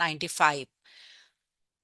95।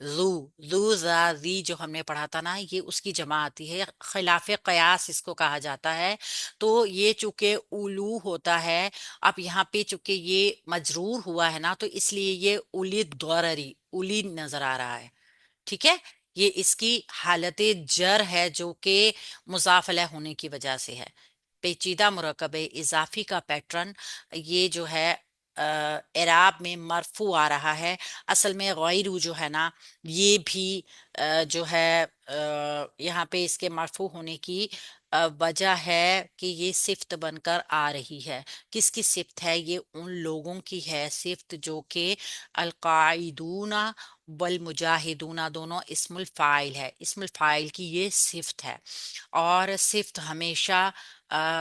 ذو ذو ذا ذی جو ہم نے پڑھا تھا نا، یہ اس کی جمع آتی ہے، خلاف قیاس اس کو کہا جاتا ہے۔ تو یہ چونکہ اولو ہوتا ہے، اب یہاں پہ چونکہ یہ مجرور ہوا ہے نا، تو اس لیے یہ اولی دورری اولی نظر آ رہا ہے، ٹھیک ہے۔ یہ اس کی حالت جر ہے جو کہ مضاف الیہ ہونے کی وجہ سے ہے۔ پیچیدہ مرکب اضافی کا پیٹرن یہ جو ہے اعراب میں مرفوع آ رہا ہے، اصل میں غیرو جو ہے نا، یہ بھی جو ہے یہاں پہ اس کے مرفوع ہونے کی وجہ ہے کہ یہ صفت بن کر آ رہی ہے۔ کس کی صفت ہے؟ یہ ان لوگوں کی ہے صفت جو کہ القاعدون والمجاہدون دونوں اسم الفاعل ہے، اسم الفاعل کی یہ صفت ہے، اور صفت ہمیشہ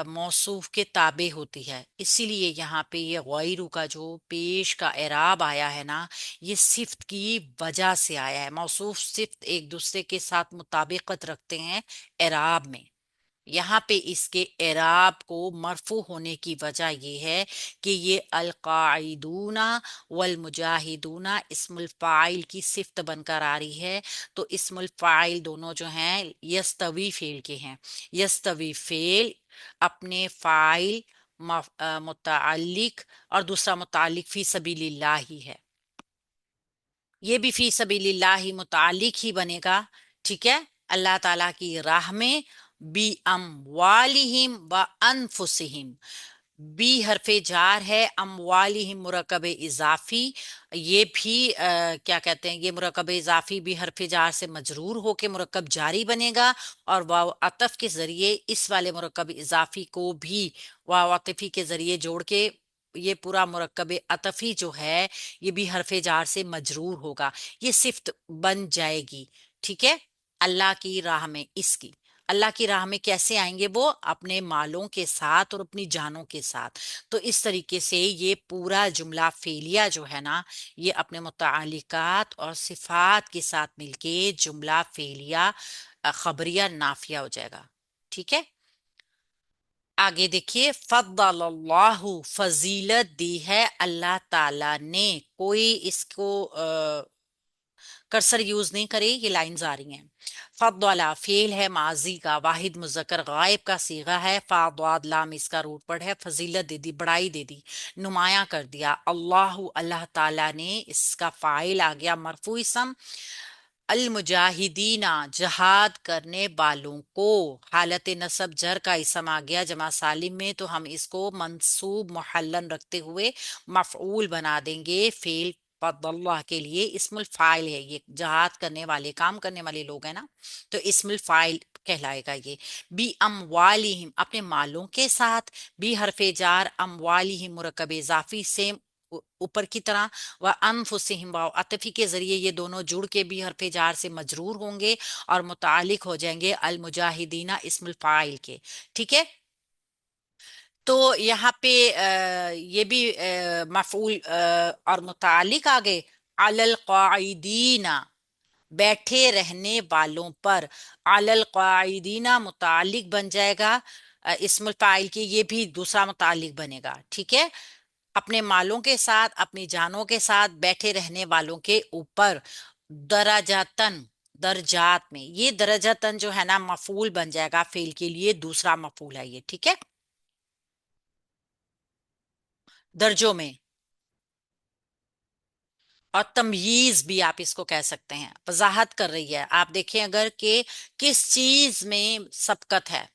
موصوف کے تابع ہوتی ہے، اسی لیے یہاں پہ یہ غیرو کا جو پیش کا اعراب آیا ہے نا، یہ صفت کی وجہ سے آیا ہے۔ موصوف صفت ایک دوسرے کے ساتھ مطابقت رکھتے ہیں اعراب میں، یہاں پہ اس کے اعراب کو مرفوع ہونے کی وجہ یہ ہے کہ یہ القاعدون والمجاہدون اسم الفاعل کی صفت بن کر آ رہی ہے۔ تو اسم الفاعل دونوں جو ہیں یستوی فعل کے ہیں، یستوی فعل اپنے فاعل متعلق اور دوسرا متعلق فی سبیل اللہ ہی ہے، یہ بھی فی سبیل اللہ ہی متعلق ہی بنے گا، ٹھیک ہے، اللہ تعالیٰ کی راہ میں، بی اموالہم و انفسہم، بی حرف جار ہے، اموالہم مرکب اضافی، یہ بھی کیا کہتے ہیں، یہ مرکب اضافی بھی حرف جار سے مجرور ہو کے مرکب جاری بنے گا، اور واو عطف کے ذریعے اس والے مرکب اضافی کو بھی واو عطفی کے ذریعے جوڑ کے یہ پورا مرکب عطفی جو ہے یہ بھی حرف جار سے مجرور ہوگا، یہ صفت بن جائے گی، ٹھیک ہے۔ اللہ کی راہ میں، اس کی اللہ کی راہ میں کیسے آئیں گے؟ وہ اپنے مالوں کے ساتھ اور اپنی جانوں کے ساتھ۔ تو اس طریقے سے یہ پورا جملہ فعلیہ جو ہے نا، یہ اپنے متعلقات اور صفات کے ساتھ مل کے جملہ فعلیہ خبریہ نافیہ ہو جائے گا، ٹھیک ہے۔ آگے دیکھیے، فضل اللہ، فضیلت دی ہے اللہ تعالی نے، کوئی اس کو کرسر یوز نہیں کرے، یہ لائنز آ رہی ہیں۔ فضل فعل ہے ماضی کا، واحد مذکر غائب کا صیغہ ہے، فا ضاد لام اس کا روٹ پڑ ہے، فضیلت دے دی، بڑائی دے دی، نمایاں کر دیا، اللہ اللہ تعالی نے، اس کا فاعل آ گیا مرفوع اسم، المجاہدین جہاد کرنے والوں کو، حالت نصب جر کا اسم آ گیا جمع سالم میں، تو ہم اس کو منصوب محلن رکھتے ہوئے مفعول بنا دیں گے، فعل فضل اللہ کے لیے اسم الفاعل ہے، یہ جہاد کرنے والے، کام کرنے والے لوگ ہیں نا، تو اسم الفاعل کہلائے گا یہ۔ بی اموالہم اپنے مالوں کے ساتھ، بی حرف جار، اموالہم مرکب اضافی سیم اوپر کی طرح، و انفسہم واو عطفی کے ذریعے یہ دونوں جڑ کے بھی حرف جار سے مجرور ہوں گے اور متعلق ہو جائیں گے المجاہدین اسم الفاعل کے، ٹھیک ہے۔ تو یہاں پہ یہ بھی مفعول اور متعلق آگے، علی القاعدین بیٹھے رہنے والوں پر، علی القاعدین متعلق بن جائے گا اسم الفاعل کی، یہ بھی دوسرا متعلق بنے گا، ٹھیک ہے۔ اپنے مالوں کے ساتھ، اپنی جانوں کے ساتھ بیٹھے رہنے والوں کے اوپر، درجاتن درجات میں، یہ درجاتن جو ہے نا مفعول بن جائے گا فعل کے لیے، دوسرا مفعول ہے یہ، ٹھیک ہے، درجوں میں۔ اور تمییز بھی آپ اس کو کہہ سکتے ہیں، وضاحت کر رہی ہے، آپ دیکھیں اگر کہ کس چیز میں سبقت ہے،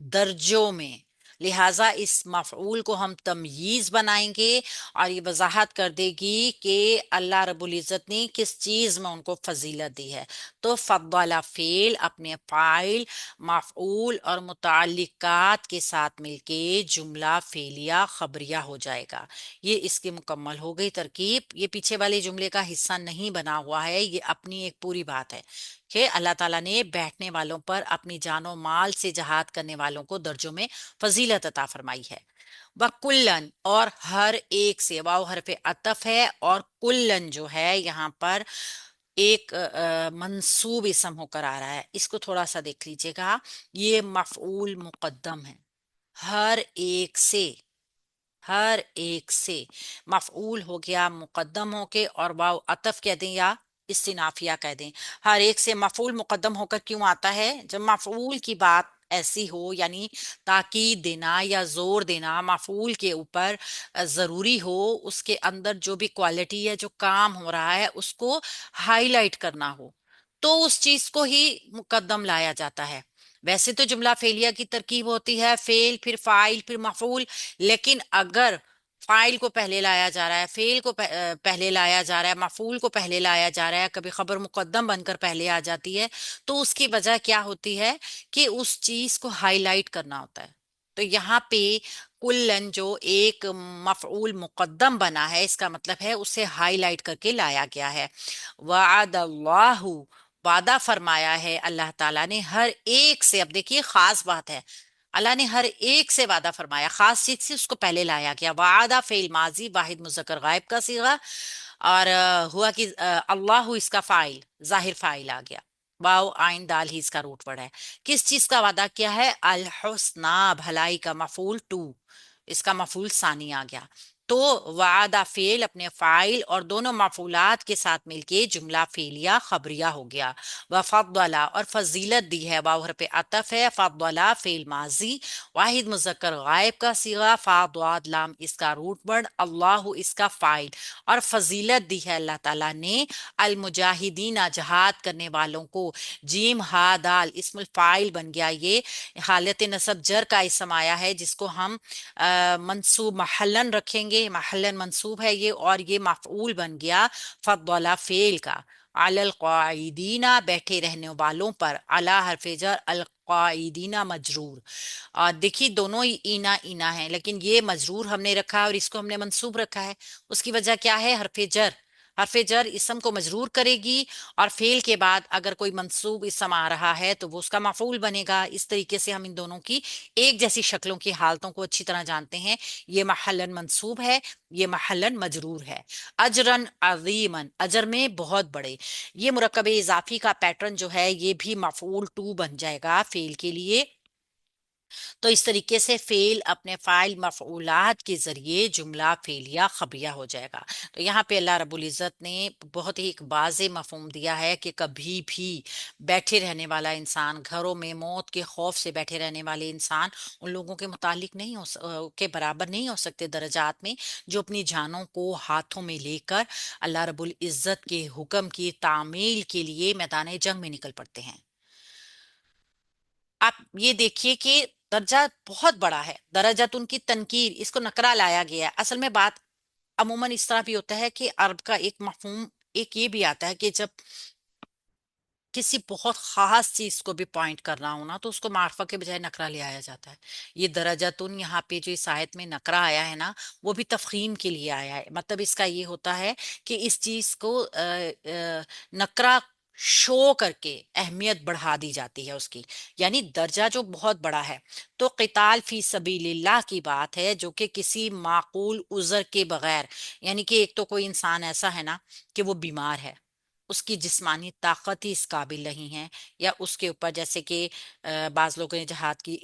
درجوں میں، لہٰذا اس مفعول کو ہم تمییز بنائیں گے، اور یہ وضاحت کر دے گی کہ اللہ رب العزت نے کس چیز میں ان کو فضیلت دی ہے۔ تو فضل فعل اپنے فاعل، مفعول اور متعلقات کے ساتھ مل کے جملہ فعلیہ خبریہ ہو جائے گا۔ یہ اس کی مکمل ہو گئی ترکیب، یہ پیچھے والے جملے کا حصہ نہیں بنا ہوا ہے، یہ اپنی ایک پوری بات ہے کہ اللہ تعالیٰ نے بیٹھنے والوں پر، اپنی جان و مال سے جہاد کرنے والوں کو درجوں میں فضیلت عطا فرمائی ہے۔ وَكُلًّا اور ہر ایک سے، واو حرف عطف ہے، اور کلن جو ہے یہاں پر ایک منصوب اسم ہو کر آ رہا ہے، اس کو تھوڑا سا دیکھ لیجئے گا، یہ مفعول مقدم ہے، ہر ایک سے، ہر ایک سے مفعول ہو گیا مقدم ہو کے، اور واو عطف کہہ دیں یا استنافیہ کہہ دیں. ہر ایک سے مفعول مقدم ہو کر کیوں آتا ہے؟ جب مفعول کی بات ایسی ہو، یعنی تاکید دینا یا زور دینا مفعول کے اوپر ضروری ہو، اس کے اندر جو بھی کوالٹی ہے، جو کام ہو رہا ہے، اس کو ہائی لائٹ کرنا ہو، تو اس چیز کو ہی مقدم لایا جاتا ہے. ویسے تو جملہ فعلیہ کی ترکیب ہوتی ہے فعل پھر فاعل پھر مفعول، لیکن اگر فائل کو پہلے لایا جا رہا ہے، فعل کو پہلے لایا جا رہا ہے، مفعول کو پہلے لایا جا رہا ہے، کبھی خبر مقدم بن کر پہلے آ جاتی ہے، تو اس کی وجہ کیا ہوتی ہے کہ اس چیز کو ہائی لائٹ کرنا ہوتا ہے. تو یہاں پہ کلن جو ایک مفعول مقدم بنا ہے، اس کا مطلب ہے اسے ہائی لائٹ کر کے لایا گیا ہے. وعد اللہ، وعدہ فرمایا ہے اللہ تعالیٰ نے ہر ایک سے. اب دیکھیے خاص بات ہے، اللہ نے ہر ایک سے وعدہ فرمایا، خاص چیز سے اس کو پہلے لایا گیا. وعدہ فعل ماضی واحد مذکر غائب کا صیغہ، اور ہوا کہ اللہ اس کا فاعل ظاہر فاعل آ گیا. واو آئن دال ہی اس کا روٹ ورڈ ہے. کس چیز کا وعدہ کیا ہے؟ الحسنہ، بھلائی کا مفعول ٹو، اس کا مفعول ثانی آ گیا. تو وعدہ فعل اپنے فاعل اور دونوں مفعولات کے ساتھ مل کے جملہ فعلیہ خبریہ ہو گیا. وفضل، اور فضیلت دی ہے، واو حرف عطف ہے. فضل فعل ماضی واحد مذکر غائب کا صیغہ، فا ضاد لام اس کا روٹ ورڈ، اللہ اس کا فاعل. اور فضیلت دی ہے اللہ تعالیٰ نے المجاہدین، جہاد کرنے والوں کو. جیم ہا دال اسم الفاعل بن گیا، یہ حالت نصب جر کا اسم آیا ہے، جس کو ہم منصوب محلن رکھیں گے، محلن منصوب ہے یہ، اور یہ مفعول بن گیا فضل فعل کا. علی القاعدین، بیٹھے رہنے والوں پر. علی حرف جر، القاعدین مجرور. اور دیکھیے دونوں ہی اینا اینا ہیں، لیکن یہ مجرور ہم نے رکھا ہے اور اس کو ہم نے منصوب رکھا ہے. اس کی وجہ کیا ہے؟ حرف جر. حرف جر اسم کو مجرور کرے گی، اور فعل کے بعد اگر کوئی منصوب اسم آ رہا ہے تو وہ اس کا مفعول بنے گا. اس طریقے سے ہم ان دونوں کی ایک جیسی شکلوں کی حالتوں کو اچھی طرح جانتے ہیں. یہ محلن منصوب ہے، یہ محلن مجرور ہے. اجرن عظیمن، اجر میں بہت بڑے. یہ مرکب اضافی کا پیٹرن جو ہے یہ بھی مفعول ٹو بن جائے گا فعل کے لیے. تو اس طریقے سے فعل اپنے فاعل مفعولات کے ذریعے جملہ فعلیہ خبریہ ہو جائے گا. تو یہاں پہ اللہ رب العزت نے بہت ہی ایک واضح مفہوم دیا ہے کہ کبھی بھی بیٹھے رہنے والا انسان، گھروں میں موت کے خوف سے بیٹھے رہنے والے انسان ان لوگوں کے متعلق نہیں کے برابر نہیں ہو سکتے درجات میں، جو اپنی جانوں کو ہاتھوں میں لے کر اللہ رب العزت کے حکم کی تعمیل کے لیے میدان جنگ میں نکل پڑتے ہیں. آپ یہ دیکھیے کہ درجہ بہت بڑا ہے. درجات ان کی تنکیر، اس کو نکرہ لایا گیا ہے. اصل میں بات عموماً اس طرح بھی ہوتا ہے کہ عرب کا ایک مفہوم ایک یہ بھی آتا ہے کہ جب کسی بہت خاص چیز کو بھی پوائنٹ کرنا ہو نا، تو اس کو معرفہ کے بجائے نکرہ لے آیا جاتا ہے. یہ درجاتن یہاں پہ جو اس آیت میں نکرہ آیا ہے نا، وہ بھی تفخیم کے لیے آیا ہے. مطلب اس کا یہ ہوتا ہے کہ اس چیز کو نکرہ شو کر کے اہمیت بڑھا دی جاتی ہے اس کی، یعنی درجہ جو بہت بڑا ہے. تو قتال فی سبیل اللہ کی بات ہے جو کہ کسی معقول عذر کے بغیر، یعنی کہ ایک تو کوئی انسان ایسا ہے نا کہ وہ بیمار ہے، اس کی جسمانی طاقت ہی اس قابل نہیں ہے، یا اس کے اوپر جیسے کہ بعض لوگوں نے جہاد کی